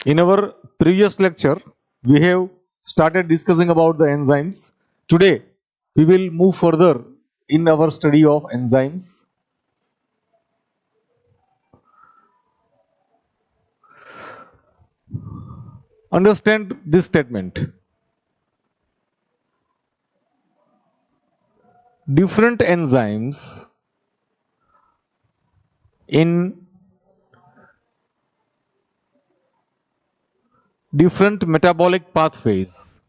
In our previous lecture, we have started discussing about the enzymes. Today, we will move further in our study of enzymes. Understand this statement. Different enzymes in different metabolic pathways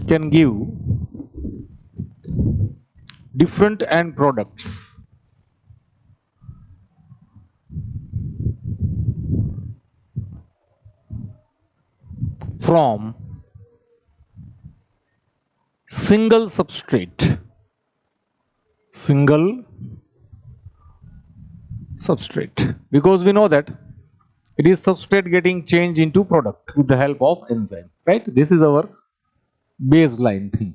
can give different end products from single substrate. Because we know that it is substrate getting changed into product with the help of enzyme, right? This is our baseline thing.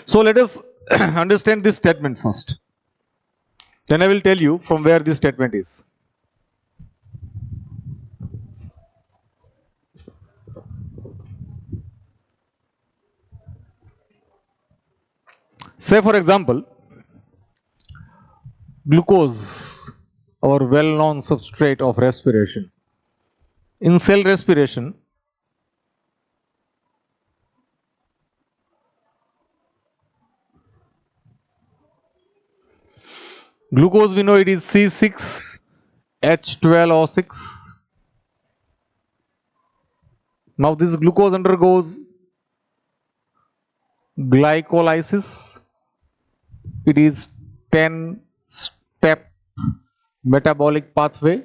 So let us understand this statement first. Then I will tell you from where this statement is. Say for example, glucose, our well-known substrate of respiration. In cell respiration, glucose we know it is C6H12O6. Now this glucose undergoes glycolysis. It is 10-step metabolic pathway.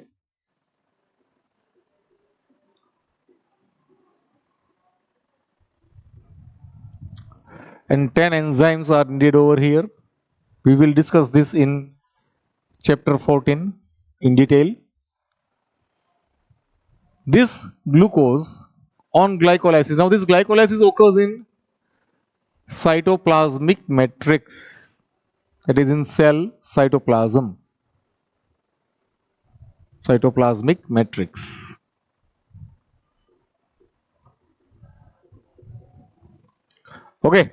And 10 enzymes are needed over here. We will discuss this in chapter 14 in detail. This glucose on glycolysis. Now this glycolysis occurs in cytoplasmic matrix. It is in cell cytoplasm. Cytoplasmic matrix. Okay.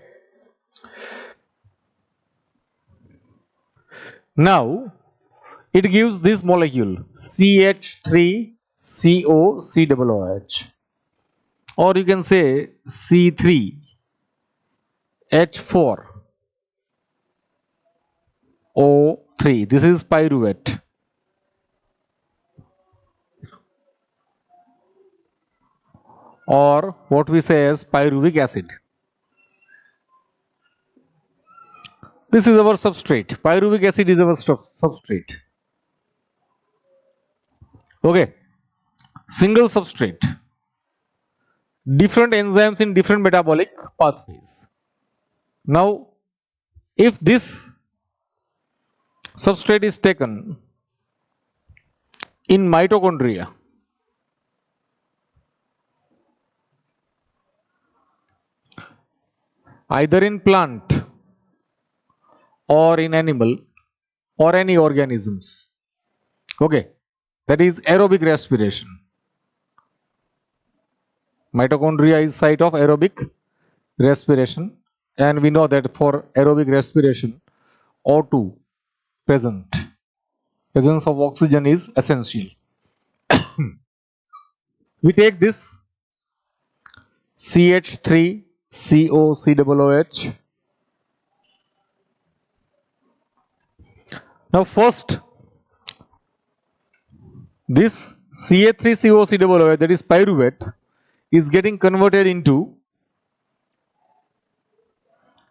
Now it gives this molecule CH3COCOOH, or you can say C3H4O3. This is pyruvate. Or what we say as pyruvic acid. This is our substrate. Pyruvic acid is our substrate. Okay. Single substrate. Different enzymes in different metabolic pathways. Now, if this substrate is taken in mitochondria, either in plant or in animal or any organisms, okay, that is aerobic respiration. Mitochondria is site of aerobic respiration, and we know that for aerobic respiration O2 presence of oxygen is essential. We take this CH3COCOOH. Now first, this CH3COCOOH, that is pyruvate, is getting converted into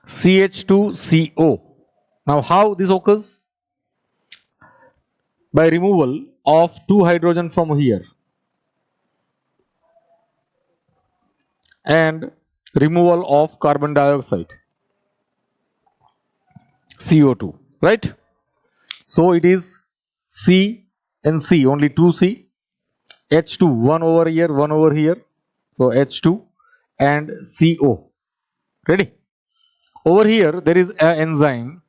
CH2CO. Now how this occurs? By removal of 2 hydrogen from here and removal of carbon dioxide, CO2, right? So it is C and C, only 2 C, H2, 1 over here, 1 over here, So H2 and CO. Ready? Over here there is an enzyme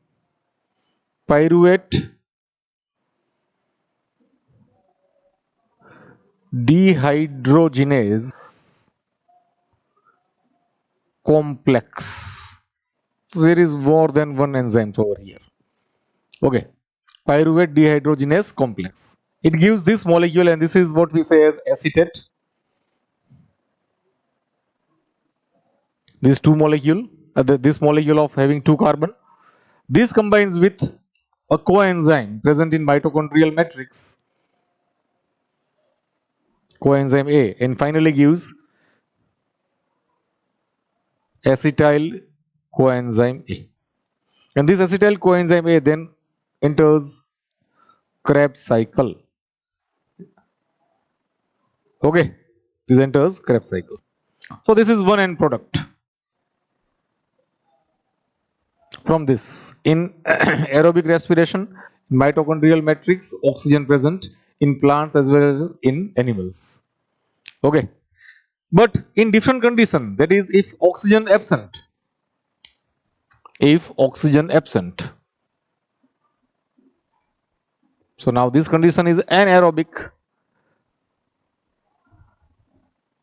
pyruvate dehydrogenase complex. There is more than one enzyme over here. Okay, pyruvate dehydrogenase complex. It gives this molecule, and this is what we say as acetate. These two molecule, this molecule of having two carbon, this combines with a coenzyme present in mitochondrial matrix, coenzyme A, and finally gives acetyl coenzyme A. And this acetyl coenzyme A then enters Krebs cycle. Okay, this enters Krebs cycle. So this is one end product from this. In aerobic respiration, mitochondrial matrix, oxygen present in plants as well as in animals. Okay, but in different condition, that is if oxygen absent. If oxygen absent. So now this condition is anaerobic,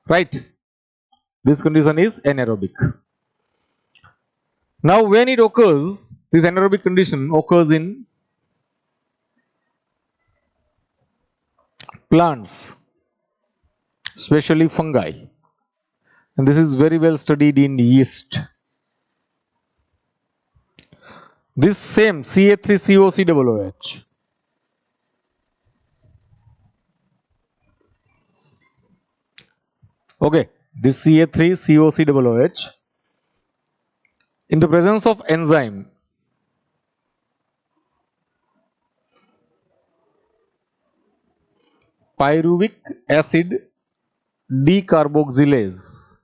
right? This condition is anaerobic. Now when it occurs, this anaerobic condition occurs in plants, especially fungi, and this is very well studied in yeast. This same Ca3COCOOH okay, this Ca3COCOOH in the presence of enzyme pyruvic acid decarboxylase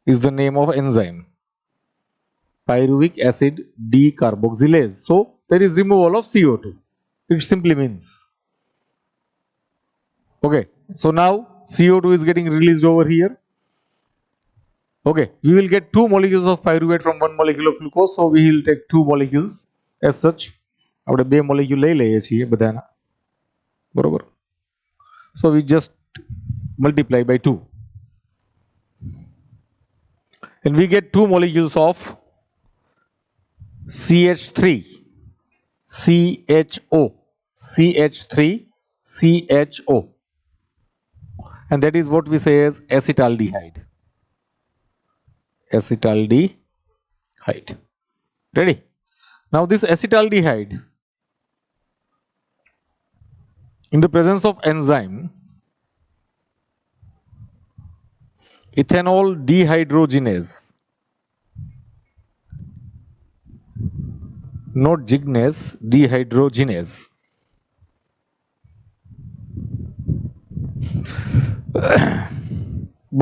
is the name of enzyme. Pyruvic acid decarboxylase. So there is removal of CO2. It simply means. Okay. So now CO2 is getting released over here. Okay. We will get two molecules of pyruvate from one molecule of glucose. So we will take two molecules as such. આપણે બે molecule લઈ લઈએ છીએ બધાના બરોબર. So we just multiply by 2 and we get two molecules of CH3 CHO CH3 CHO, and that is what we say as acetaldehyde. Acetaldehyde. Ready? Now this acetaldehyde in the presence of enzyme ethanol dehydrogenase, not gygnase, dehydrogenase.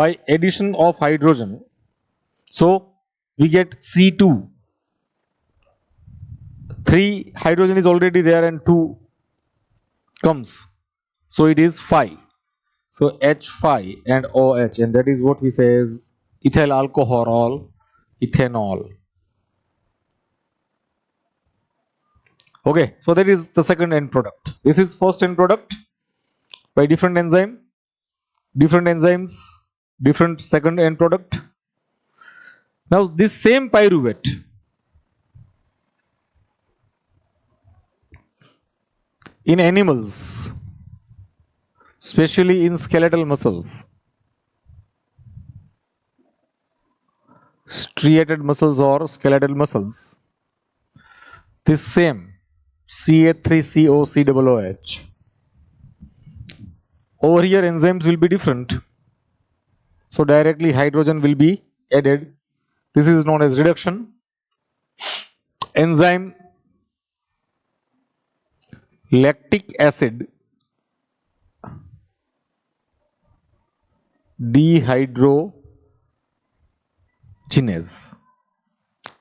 By addition of hydrogen, so we get C2. 3 hydrogen is already there and 2 comes, so it is 5. So H5 and OH, and that is what we say as ethyl alcohol, ethanol. Okay, so that is the second end product. This is first end product by different enzyme, different enzymes, different second end product. Now this same pyruvate in animals, especially in skeletal muscles, striated muscles or skeletal muscles, this same Ca3COCOOH, over here enzymes will be different, so directly hydrogen will be added. This is known as reduction. Enzyme lactic acid dehydrogenase.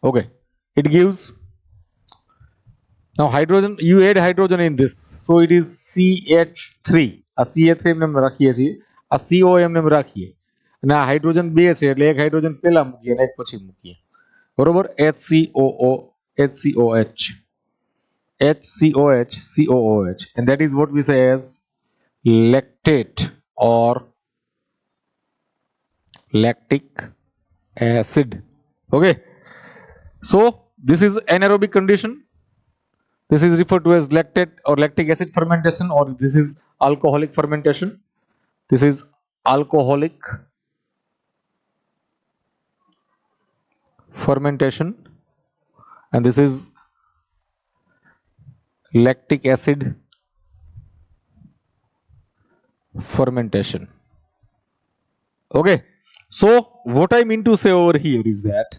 Okay, it gives, now hydrogen, you add hydrogen in this, so it is CH3. આ CH3 એમને રાખીએ છીએ, આ CO એમને રાખીએ, અને આ hydrogen બે છે એટલે એક હાઇડ્રોજન પહેલા મૂકીએ અને એક પછી મૂકીએ, બરોબર. HCOO, HCOH, HCOH, COOH, and that is what we say as lactate or lactic acid. Okay, so this is anaerobic condition. This is referred to as lactate or lactic acid fermentation, or this is alcoholic fermentation. This is alcoholic fermentation, and this is lactic acid fermentation. Okay, so what I mean to say over here is that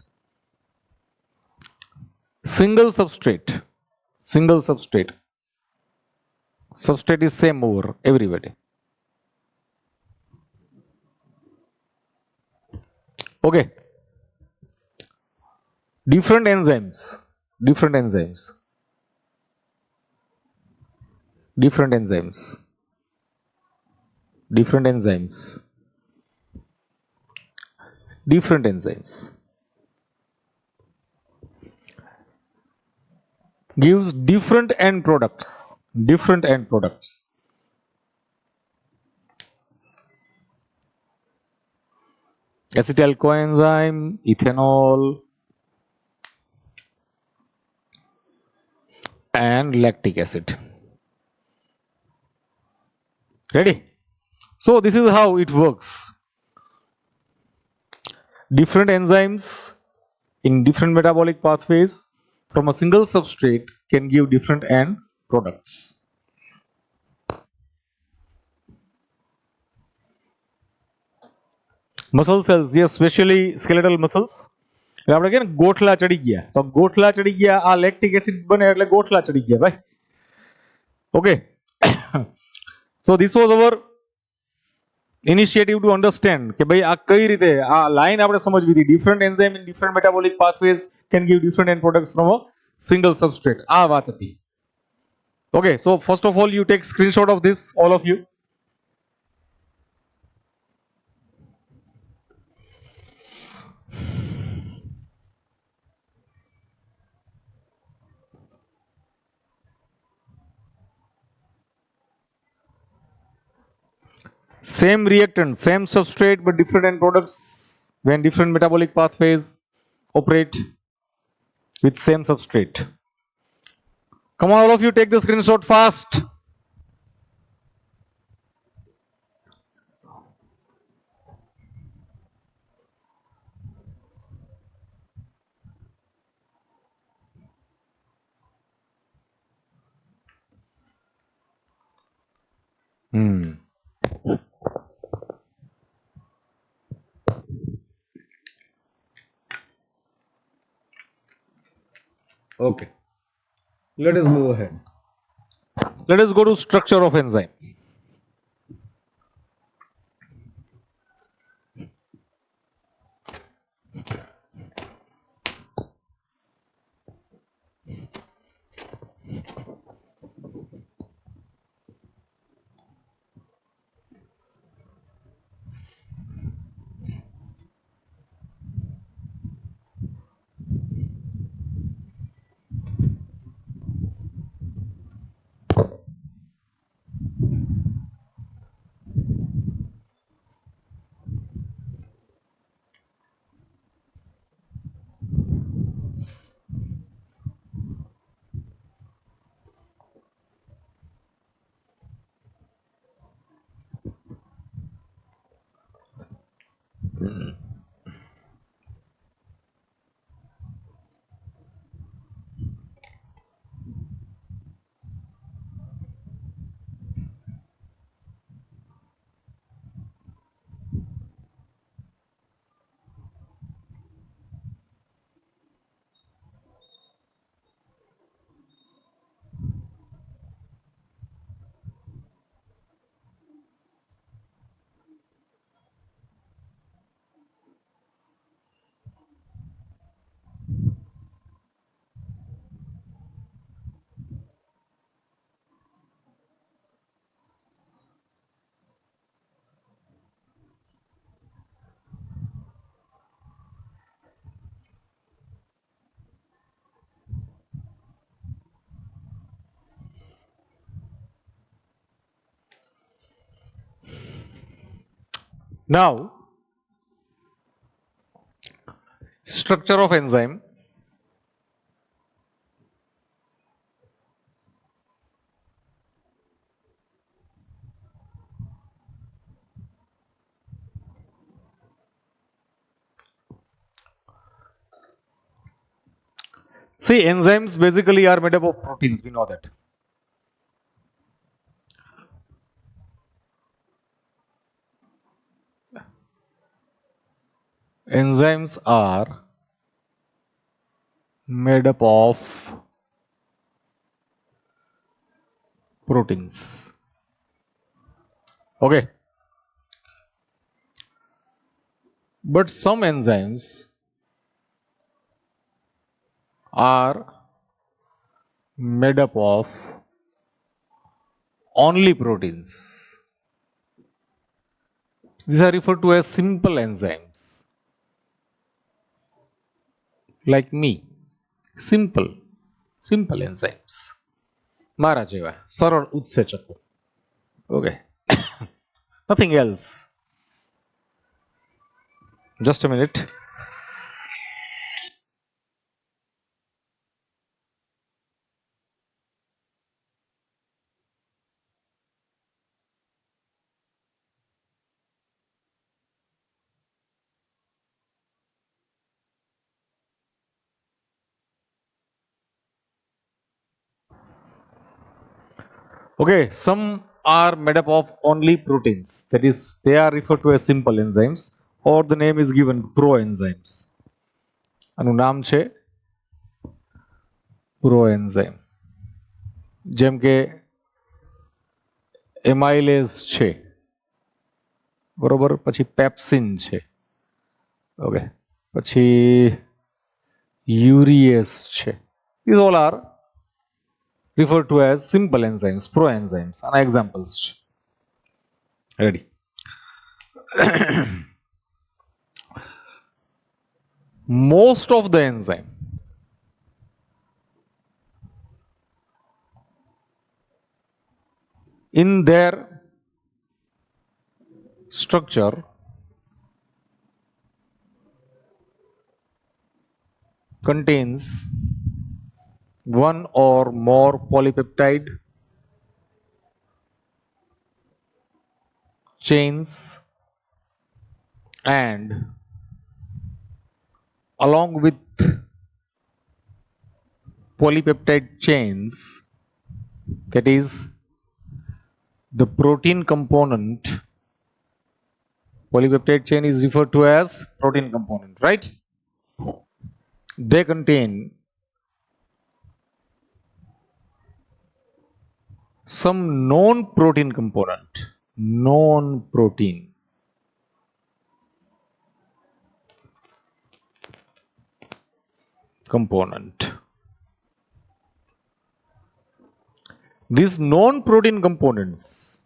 single substrate is same over everybody. Okay, different enzymes different enzymes different enzymes different enzymes different enzymes gives different end products. Acetyl coenzyme, ethanol, and lactic acid. Ready? So this is how it works. Different enzymes in different metabolic pathways from a single substrate can give different end products. Muscle cells, yes, especially skeletal muscles. એટલે આપણે કે ગોઠલા ચડી ગયા, તો ગોઠલા ચડી ગયા, આ lactic acid બને એટલે ગોઠલા ચડી ગયા ભાઈ. Okay, so this was our initiative to understand કે ભાઈ આ કઈ રીતે આ લાઈન આપણે સમજવી હતી. different enzyme in different metabolic pathways can give different end products from a single substrate. આ વાત હતી. Okay, so first of all you take screenshot of this, all of you. Same reactant, same substrate, but different end products when different metabolic pathways operate with same substrate. Come on, all of you, take the screenshot fast. Okay, let us move ahead. Let us go to structure of enzyme. Now, structure of enzyme. See, enzymes basically are made up of proteins, we know that. Enzymes are made up of proteins. Okay. But some enzymes are made up of only proteins. These are referred to as simple enzymes. Like me. Simple enzymes. મારા જેવા સરળ ઉત્સેચકો. Okay. Nothing else. Just a minute. Okay, some are made up of only proteins. That is, they are referred to as simple enzymes, or the name is given proenzymes. આનું નામ છે પ્રોએન્ઝાઇમ. જેમ કે એમાઇલેઝ છે, બરોબર, પછી પેપ્સિન છે, ઓકે, પછી યુરિએસ છે. These all are referred to as simple enzymes, proenzymes. And examples. Ready? Most of the enzyme in their structure contains one or more polypeptide chains, and along with polypeptide chains, that is the protein component, polypeptide chain is referred to as protein component, right? They contain some non-protein component, non-protein component. These non-protein components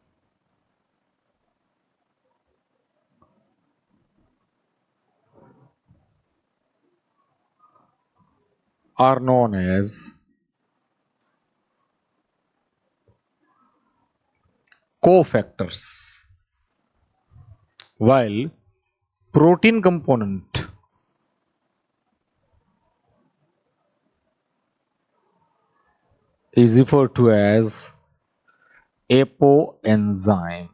are known as cofactors, while protein component is referred to as apoenzyme.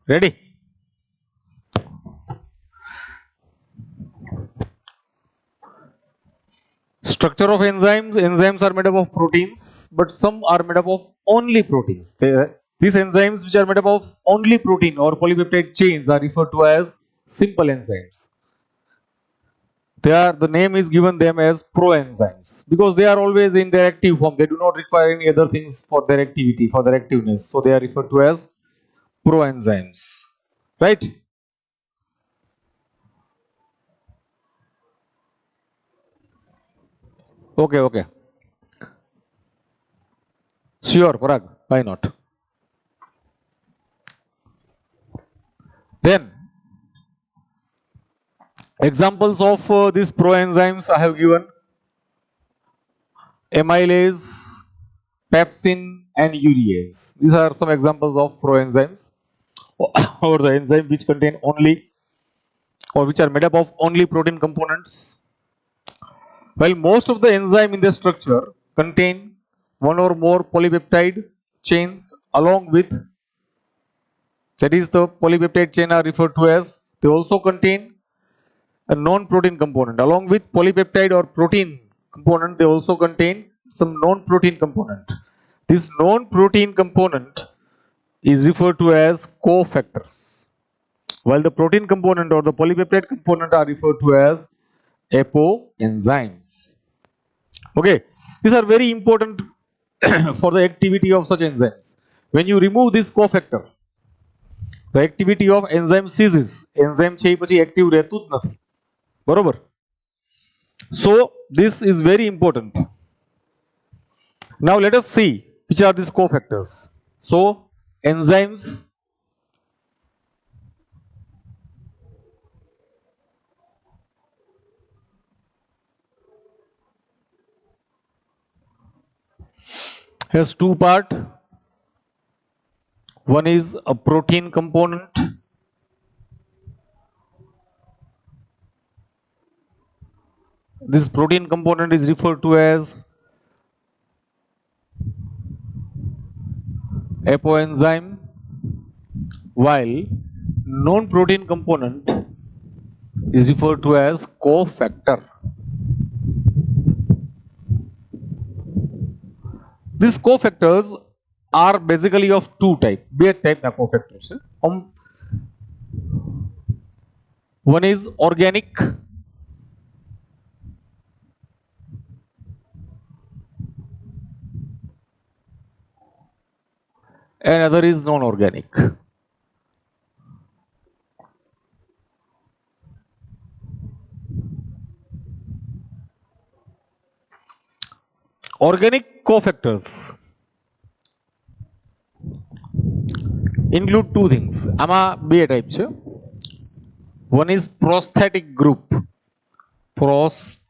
Ready? Structure of enzymes. Enzymes are made up of proteins, but some are made up of only proteins. These enzymes which are made up of only protein or polypeptide chains are referred to as simple enzymes. The name is given them as proenzymes because they are always in their active form. They do not require any other things for their activity, for their activeness. So they are referred to as proenzymes. Right? Okay. Sure, Parag. Why not? Then, examples of these proenzymes I have given: amylase, pepsin and urease. These are some examples of proenzymes or the enzyme which contain only or which are made up of only protein components. While most of the enzyme in the structure contain one or more polypeptide chains along with, that is the polypeptide chain are referred to as, they also contain a non-protein component. Along with polypeptide or protein component, they also contain some non-protein component. This non-protein component is referred to as cofactors, while the protein component or the polypeptide component are referred to as apoenzymes. Okay, these are very important for the activity of such enzymes. When you remove this cofactor, the activity of enzyme ceases. Enzyme છે એ પછી active રહેતું જ નથી. બરોબર? So this is very important. Now let us see which are these cofactors. So enzymes has two part. One is a protein component. This protein component is referred to as apoenzyme, while non-protein component is referred to as cofactor. These cofactors are basically of two type. બે type ના cofactors છે. One is organic and other is non-organic. Organic cofactors include two things. આમાં બે type છે. One is prosthetic group. Prosthetic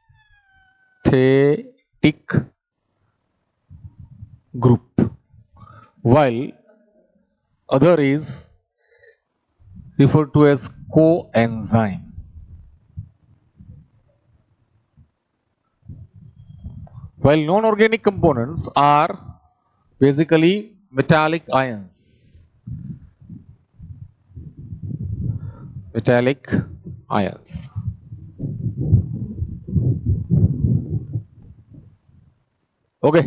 group. While other is referred to as coenzyme. While non-organic components are basically metallic ions. Metallic ions. Okay.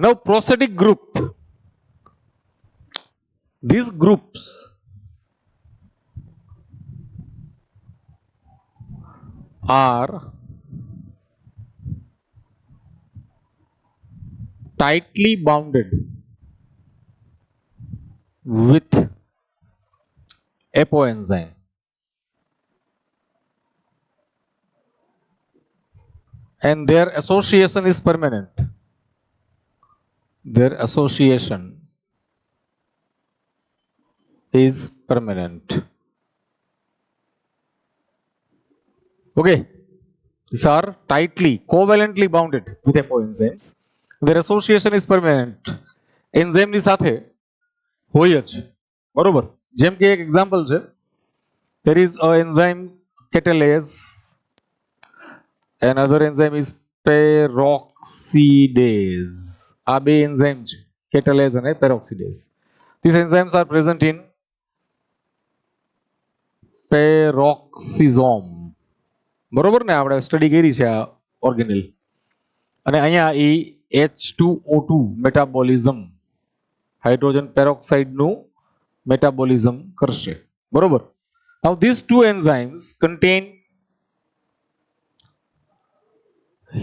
Now prosthetic group. These groups are tightly bounded with apoenzyme. And their association is permanent. Their association is permanent. Okay, these are tightly, covalently bounded with apoenzymes. Their association is permanent. Enzyme ની સાથે હોય જ. બરોબર? જેમ કે એક example છે. There is a enzyme catalase. Another enzyme is peroxidase. આ બે enzyme છે, catalase અને peroxidase. These enzymes are present in peroxisome. બરોબર ને? આપણે સ્ટડી કરી છે આ ઓર્ગેનેલ. અને અહીંયા એ H2O2 મેટાબોલિઝમ, હાઇડ્રોજન પેરોક્સાઇડ નું મેટાબોલિઝમ કરશે. બરોબર? Now these two enzymes contain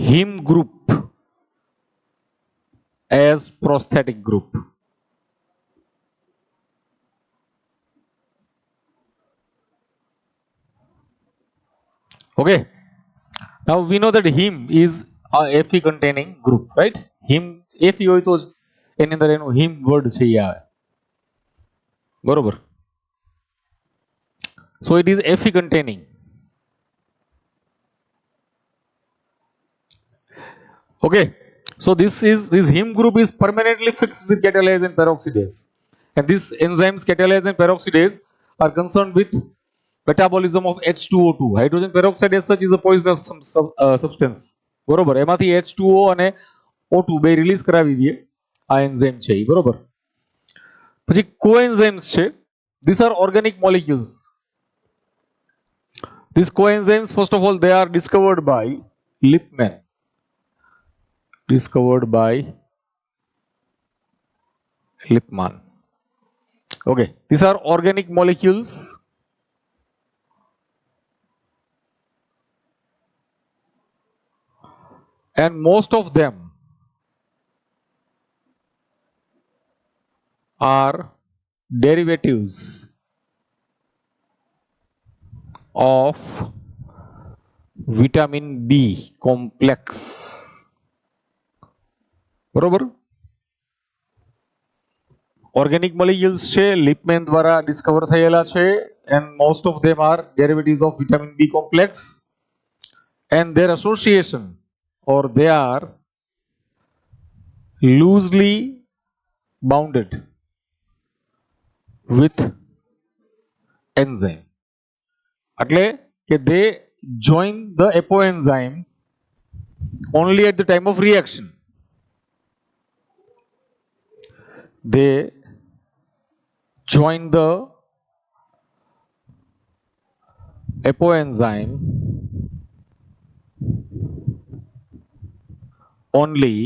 heme group as prosthetic group. Okay. Now we know that heme is a Fe containing group, right? Heme Fe હોય તો એની અંદર એનું heme word છે એ આવે. બરોબર? So it is Fe containing. Okay, so this heme group is permanently fixed with catalase and peroxidase, and these enzymes catalase and peroxidase are concerned with metabolism of H2O2. Hydrogen peroxide as such is a poisonous substance. બરોબર, એમાંથી H2O અને O2 બે release કરાવી દે આ enzyme છે ઈ, બરોબર. પછી coenzymes છે. These are organic molecules. These coenzymes, first of all, they are discovered by Lippmann. Discovered by Lippmann. Okay, these are organic molecules. And most of them are derivatives of vitamin B complex. બરોબર, organic molecules છે, Lippmann દ્વારા discover થયેલા છે, and most of them are derivatives of vitamin B complex, and their association, or they are loosely bounded with enzyme. એટલે કે they join the apoenzyme only at the time of reaction. They join the apoenzyme only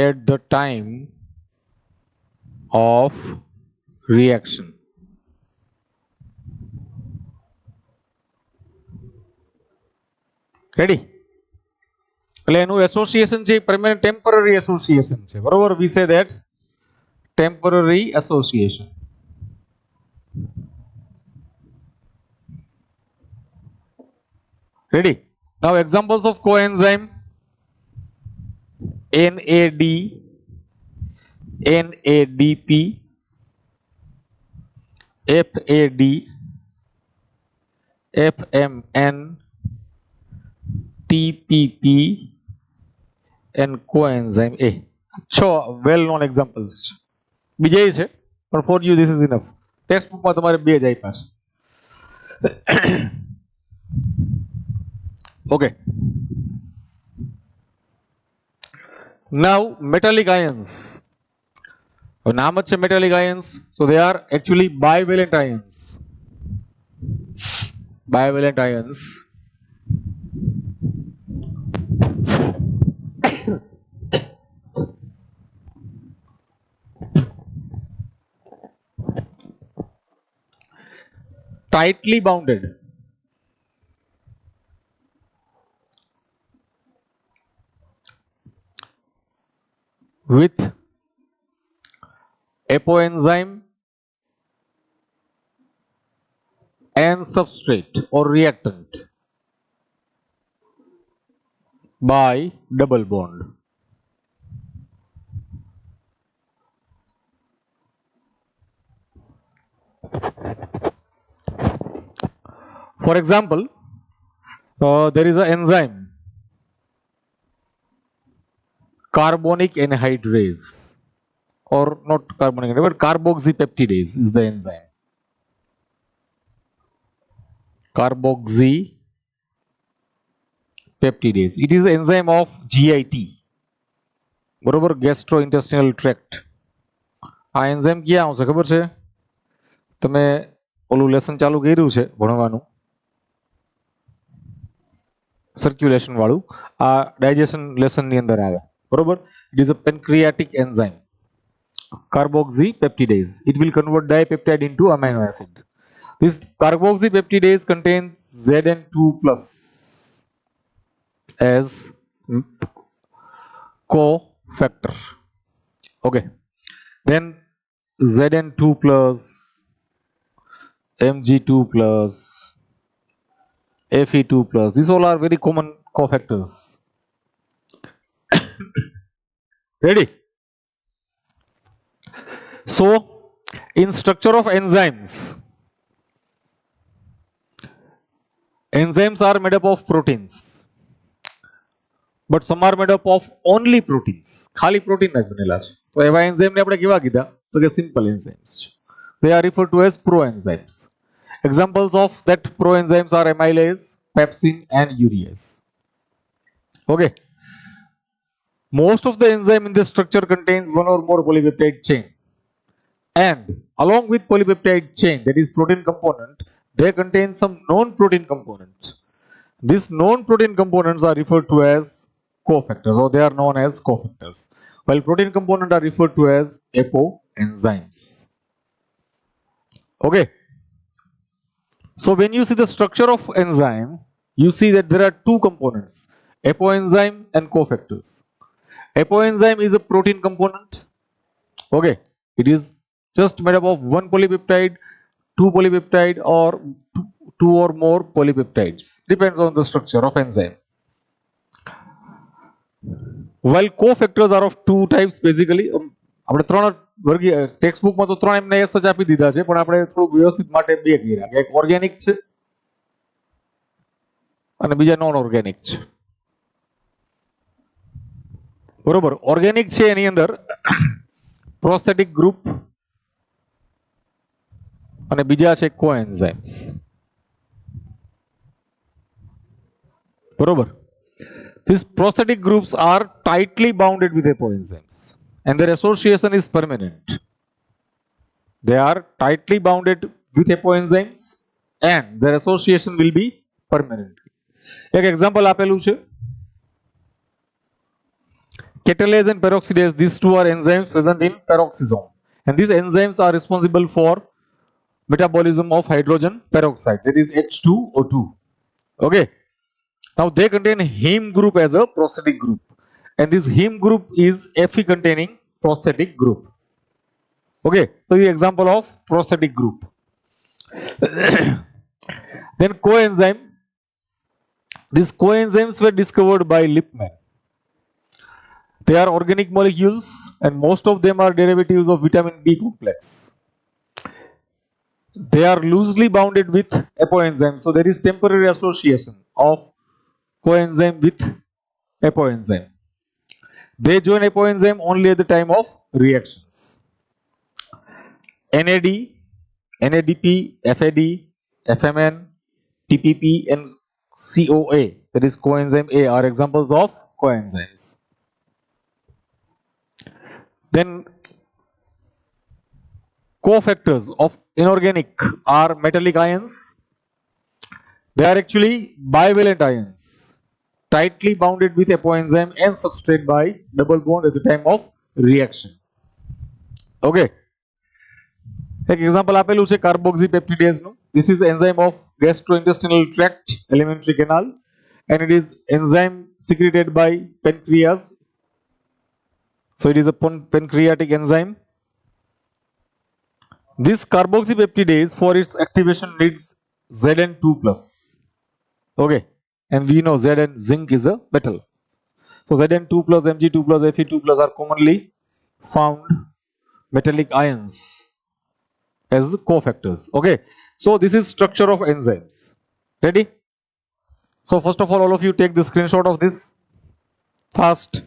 at the time of reaction. Ready? એટલે એનું association છે permanent temporary association છે, બરોબર. We say that temporary association. Ready? Now examples of coenzyme: NAD, NADP, FAD, FMN, TPP, and coenzyme A. So well known examples. બીજા છે, પણ for you this is enough. Text બુકમાં તમારે બે જ આપ્યા છે. Okay. Now metallic ions. નામ જ છે metallic ions, so they are actually bivalent ions. Bivalent ions. Tightly bounded with apoenzyme and substrate or reactant by double bond. For example, there is an enzyme carbonic anhydrase, or not carbonic anhydrase, but carboxypeptidase is the enzyme. Carboxypeptidase. It is an enzyme of GIT, બરોબર, gastrointestinal tract. આ enzyme ક્યાં આવશે ખબર છે? તમે ઓલું lesson ચાલુ કર્યું છે ભણવાનું, સર્ક્યુલેશન વાળું, આ ડાયજેશન લેસન ની અંદર આવે, બરોબર. It is a pancreatic enzyme, carboxypeptidase. It will convert dipeptide into amino acid. This carboxypeptidase contains Zn2 plus as cofactor. Okay, then Zn2 plus, Mg2 plus, Fe2 plus, these all are very common cofactors. Ready? So in structure of enzymes, enzymes are made up of proteins. but some are made up of only proteins. ખાલી protein જ બનેલા છે. તો એવા enzyme ને આપણે કેવા કીધા? તો કે સિમ્પલ એન્ઝાઇમ્સ છે. They are referred to as proenzymes. Examples of that proenzymes are amylase, pepsin and urease. Okay. Most of the enzyme in this structure contains one or more polypeptide chain. And along with polypeptide chain, that is protein component, they contain some non-protein components. These non-protein components are referred to as cofactors, or they are known as cofactors, while protein components are referred to as apoenzymes. Okay. So when you see the structure of enzyme, you see that there are two components, apoenzyme and cofactors. Apoenzyme is a protein component. Okay, it is just made up of one polypeptide, two polypeptide, or two or more polypeptides. Depends on the structure of enzyme. While cofactors are of two types basically. આપણે ત્રણ વર્ગી text બુકમાં તો ત્રણ એમને S જ આપી દીધા છે, પણ આપણે થોડુંક વ્યવસ્થિત માટે બે કર્યા. એક ઓર્ગેનિક છે અને બીજા નોન ઓર્ગેનિક છે. બરોબર, ઓર્ગેનિક છે એની અંદર પ્રોસ્થેટિક ગ્રુપ અને બીજા છે કોએન્ઝાઇમ્સ. બરોબર. These prosthetic groups are tightly bounded with apoenzymes and their association is permanent. They are tightly bounded with apoenzymes and their association will be permanent. એક example આપેલું છે. Catalase and peroxidase, these two are enzymes present in peroxisome, and these enzymes are responsible for metabolism of hydrogen peroxide, that is H2O2. Okay. Now they contain heme group as a prosthetic group, and this heme group is Fe containing prosthetic group. Okay, so the example of prosthetic group. Then coenzyme. These coenzymes were discovered by Lippmann. They are organic molecules and most of them are derivatives of vitamin B complex. They are loosely bounded with apoenzyme, so there is temporary association of coenzyme with apoenzyme. They join apoenzyme only at the time of reactions. NAD, NADP, FAD, FMN, TPP and CoA, that is coenzyme A, are examples of coenzymes. Then cofactors of inorganic are metallic ions. They are actually bivalent ions, tightly bounded with apoenzyme and substrate by double bond at the time of reaction. Okay. એક example આપેલું છે કાર્બોક્સીપેપ્ટિડેઝ નું. This is enzyme of gastrointestinal tract, alimentary canal, and it is enzyme secreted by pancreas. So it is a pancreatic enzyme. This carboxypeptidase for its activation needs Zn2 plus. Okay, and we know Zn, zinc is a metal. So Zn2 plus, Mg2 plus, Fe2 plus are commonly found metallic ions as cofactors. Okay, so this is structure of enzymes. Ready? So first of all of you take the screenshot of this fast.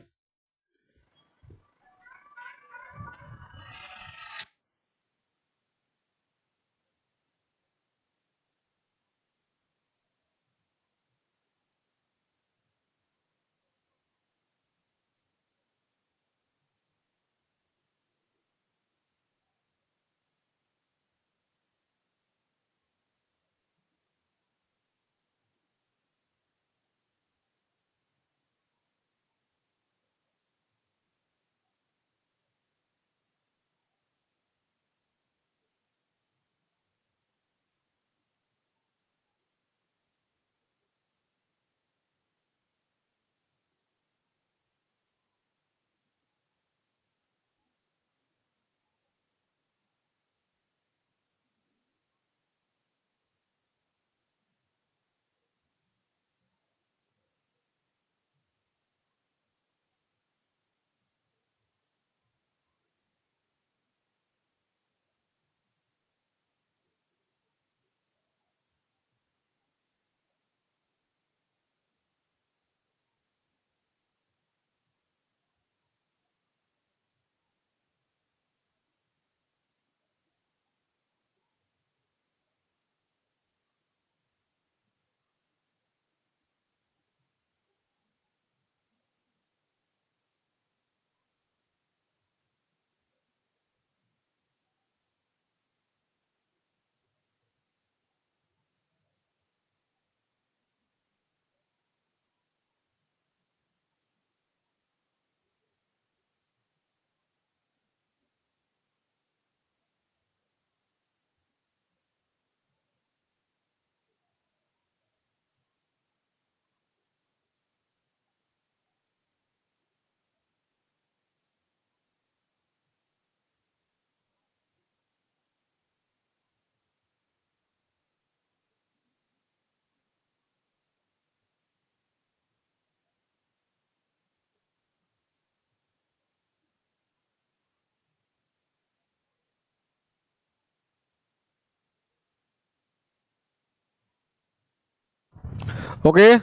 Okay,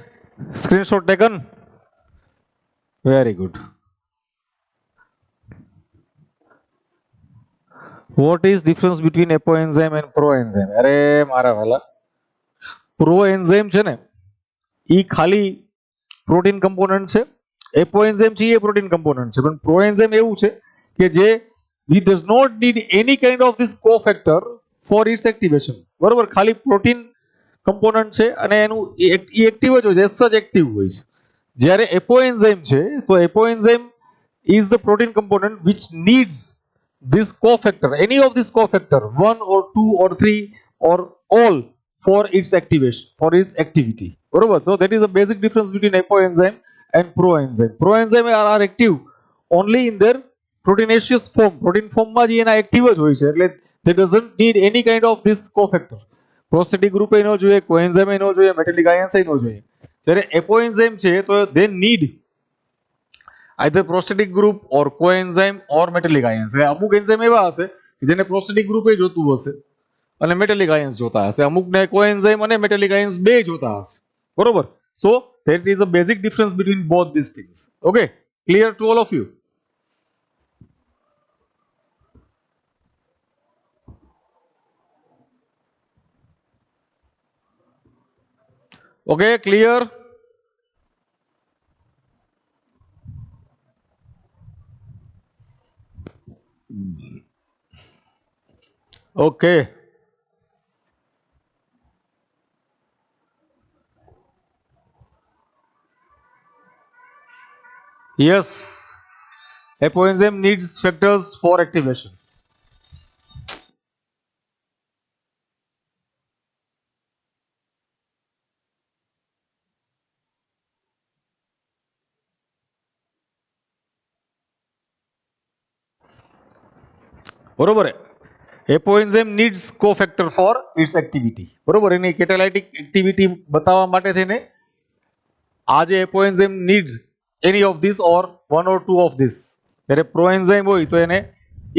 screenshot taken. Very good. What is difference between apoenzyme and proenzyme? અરે મારા વાલા, પ્રોએન્ઝાઇમ છે ને એ ખાલી protein component છે, એપોએન્ઝાઇમ છે એ protein component છે, પણ પ્રોએન્ઝાઇમ એવું છે કે જે we does not need any kind of this cofactor for its activation. બરોબર, ખાલી પ્રોટીન કમ્પોનન્ટ છે અને એનું એક્ટિવ જ હોય છે, એસ જ એક્ટિવ હોય છે. જ્યારે એપોએન્ઝાઇમ છે તો એપોએન્ઝાઇમ is the protein component which needs this cofactor, any of this cofactor, one or two or three or all for its activation, for its activity. બરોબર, so that is the basic difference between apoenzyme and proenzyme. Proenzyme are active only in their proteinaceous form. Protein form માં જ એના active જ હોય છે, એટલે they doesn't need any kind of this cofactor. Prosthetic group એ ન જોઈએ, coenzyme એ ન જોઈએ, metallic ions એ ન જોઈએ. જ્યારે apoenzyme છે તો they need either prosthetic group or coenzyme or metallic ions. અમુક એન્ઝાઇમ એવા હશે કે જેને prosthetic group એ જોતું હશે અને metallic ions જોતા હશે, અમુકને coenzyme અને metallic ions બે જોતા હશે. બરોબર, so that is a basic difference between both these things. Okay, clear to all of you? Okay, clear? Okay. Yes, apoenzyme needs factors for activation. બરોબર, apoenzyme needs cofactor for its activity. બરોબર, એની catalytic activity બતાવવા માટે થઈને આ જે apoenzyme needs any of this or one or two of this. જ્યારે proenzyme હોય તો એને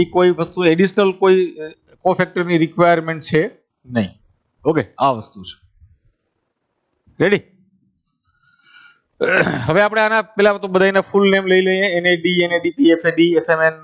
એ કોઈ વસ્તુ એડિશનલ કોઈ કોફેક્ટરની રિક્વાયરમેન્ટ છે નહીં. ઓકે, આ વસ્તુ છે. રેડી? હવે આપણે આના પેલા તો બધાના ફૂલ નેમ લઈ લઈએ. NAD, NADP, FAD, FMN.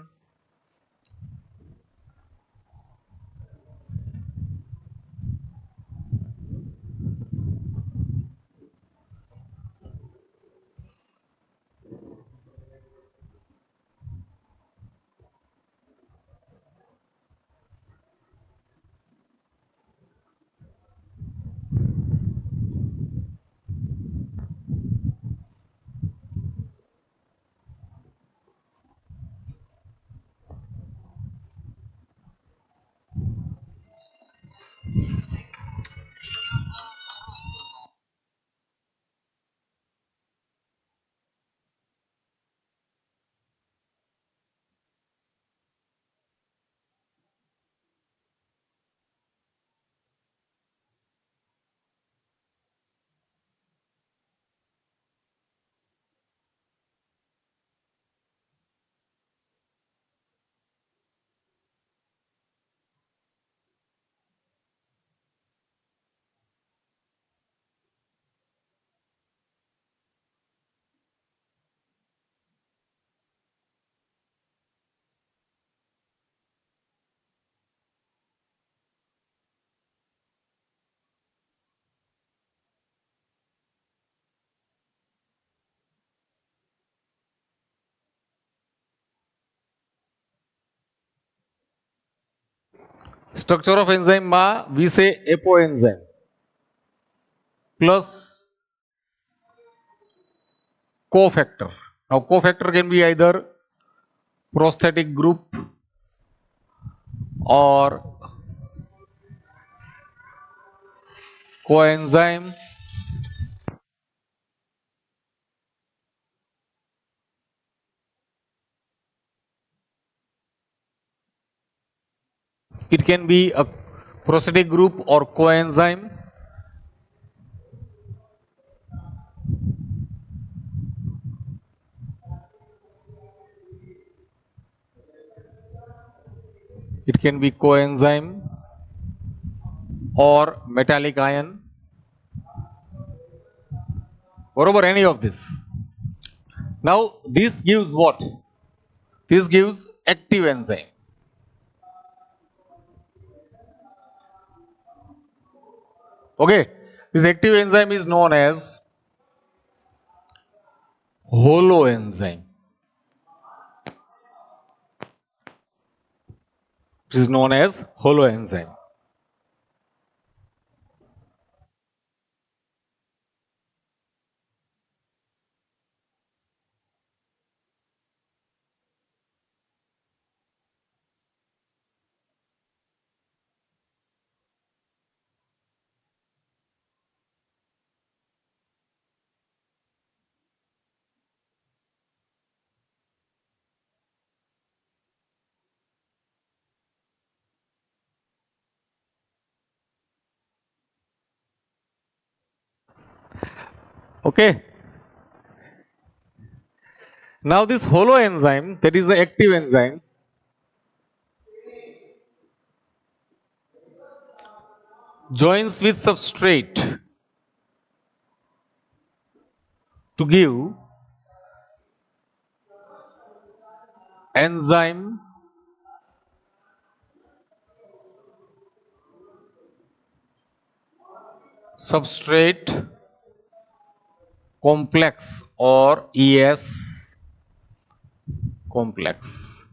Structure of enzyme ma we say apoenzyme plus cofactor. Now cofactor can be either prosthetic group or coenzyme. It can be a prosthetic group or coenzyme. It can be coenzyme or metallic ion. Borobar, any of this. Now this gives what? This gives active enzyme. Okay, this active enzyme is known as holoenzyme. This is known as holoenzyme. Okay. Now this holoenzyme, that is the active enzyme, joins with substrate to give enzyme substrate complex or ES complex.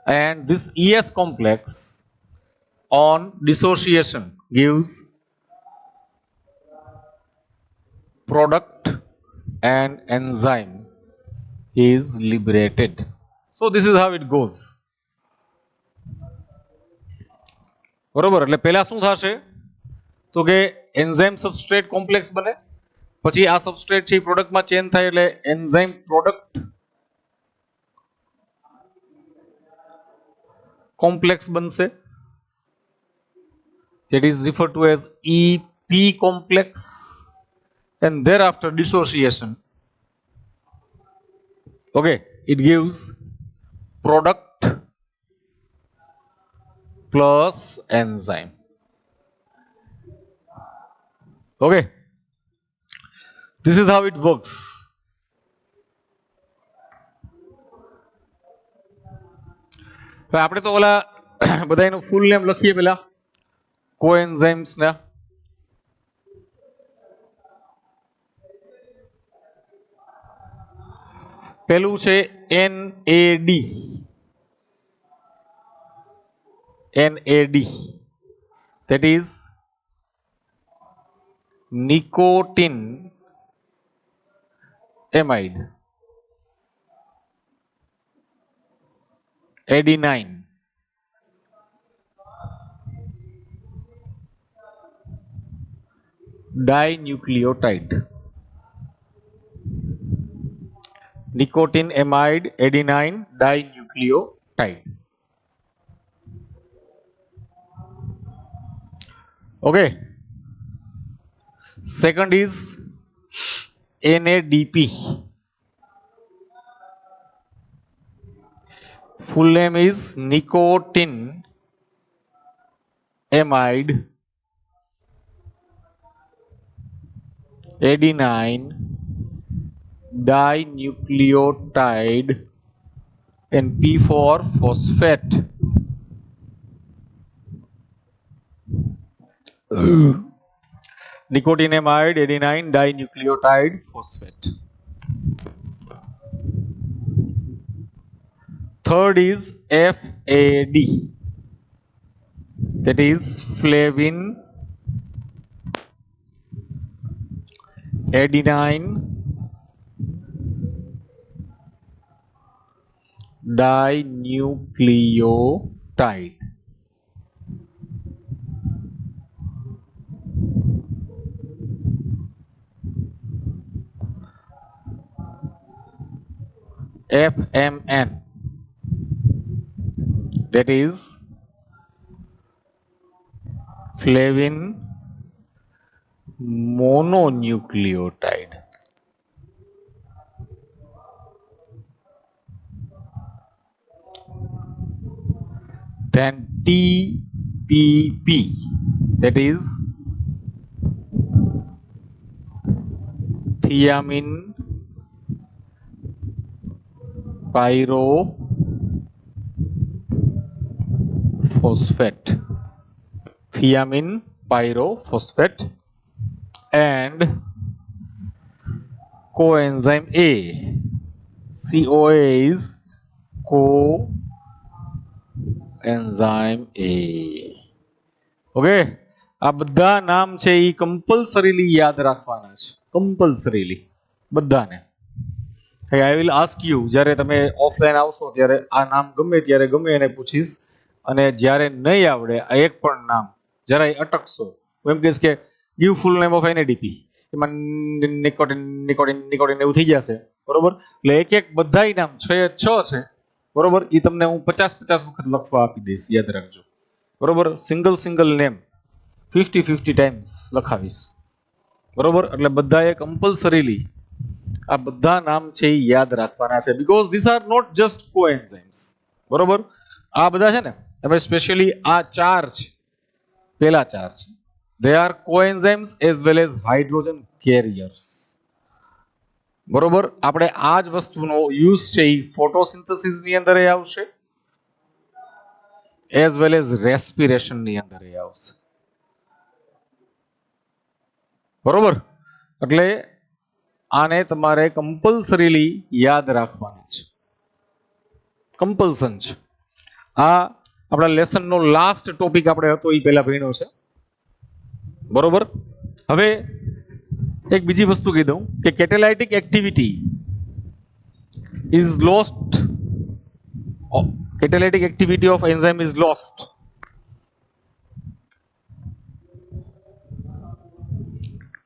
And this ES complex on dissociation gives product and enzyme is liberated. So this is how it goes. બરોબર, એટલે પહેલા શું થશે તો કે enzyme substrate complex બને, પછી આ સબસ્ટ્રેટ છે પ્રોડક્ટમાં ચેન્જ થાય એટલે એન્ઝાઇમ પ્રોડક્ટ કોમ્પ્લેક્સ બનશે, that is referred to as EP complex, and thereafter dissociation, okay, it gives product plus enzyme. Okay, this is how it works. આપણે તો ઓલા બધાનું ફૂલ નેમ લખીએ પેલા કોએન્ઝાઇમ્સ ના. પેલું છે NAD. NAD, that is nicotine amide, adenine, dinucleotide. Nicotine amide, adenine, dinucleotide. Okay. Second is NADP. Full name is nicotine amide adenine dinucleotide, and P for phosphate. Nicotinamide adenine dinucleotide phosphate. Third is FAD, that is flavin adenine dinucleotide. FMN, that is flavin mononucleotide. Then TPP, that is thiamine pyrophosphate, thiamine pyrophosphate, and coenzyme A. CoA is coenzyme A. Okay, આ બધા નામ છે એ કમ્પલસરીલી યાદ રાખવાના છે, કમ્પલસરીલી બધાને. I will ask you, જ્યારે તમે ઓફલાઈન આવશો ત્યારે આ નામ ગમે ત્યારે ગમે એને પૂછીશ, અને જ્યારે નહીં આવડે આ એક પણ નામ જરાય અટકશો, હું એમ કહીશ કે give full name of NADP, એમાં નિકોટિન નિકોટિન નિકોટિન એવું થઈ જશે, બરોબર. એટલે એક એક બધાય નામ 6 છે, બરોબર. એ તમને હું 50 વખત લખવા આપી દઈશ, યાદ રાખજો, બરોબર. સિંગલ નેમ 50 ટાઈમ્સ લખાવીશ, બરોબર. એટલે બધાએ કમ્પલસરીલી આ બધા નામ છે એ યાદ રાખવાના છે, because these are not just coenzymes, બરોબર. આ બધા છે ને, હવે સ્પેશિયલી આ 4 છે, પેલા 4 છે, they are coenzymes as well as hydrogen carriers, બરોબર. આપણે આ જ વસ્તુનો યુઝ છે એ ફોટોસિન્થેસિસ ની અંદર આવશે, as well as respiration ની અંદર આવશે, બરોબર. એટલે આને તમારે કમ્પલસરીલી યાદ રાખવાના છે, કમ્પલસન છે. આ આપણા લેસનનો લાસ્ટ ટોપિક આપણે હતો એ પહેલા ભણ્યો છે, બરોબર. હવે એક બીજી વસ્તુ કહી દઉં કે catalytic activity is lost, catalytic activity of enzyme is lost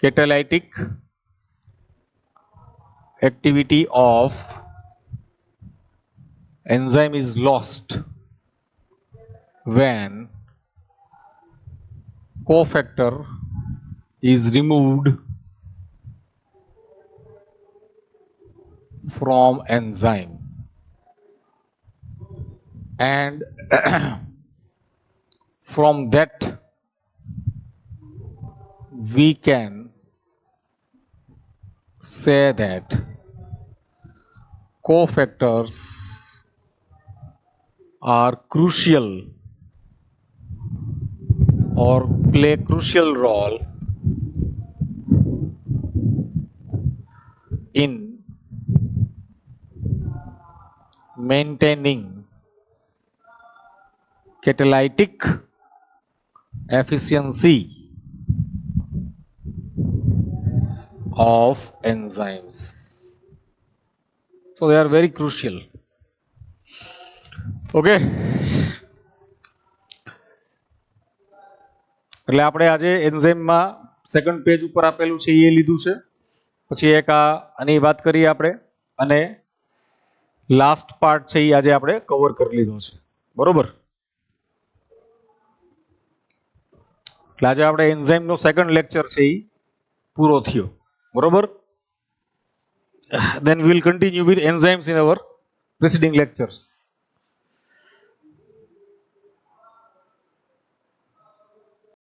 catalytic activity of enzyme is lost when cofactor is removed from enzyme, and from that we can say that cofactors are crucial or play crucial role in maintaining catalytic efficiency of enzymes. So they are very crucial. Okay. એટલે આપણે આજે એન્ઝાઇમમાં second page ઉપર આપેલું છે એ લીધું છે, પછી એક આની વાત કરીએ આપણે, અને લાસ્ટ પાર્ટ છે એ આજે આપણે કવર કરી લીધો છે, બરોબર. એટલે આજે આપણે એન્ઝાઇમનો સેકન્ડ લેક્ચર છે એ પૂરો થયો, બરોબર. Then we will continue with enzymes in our preceding lectures.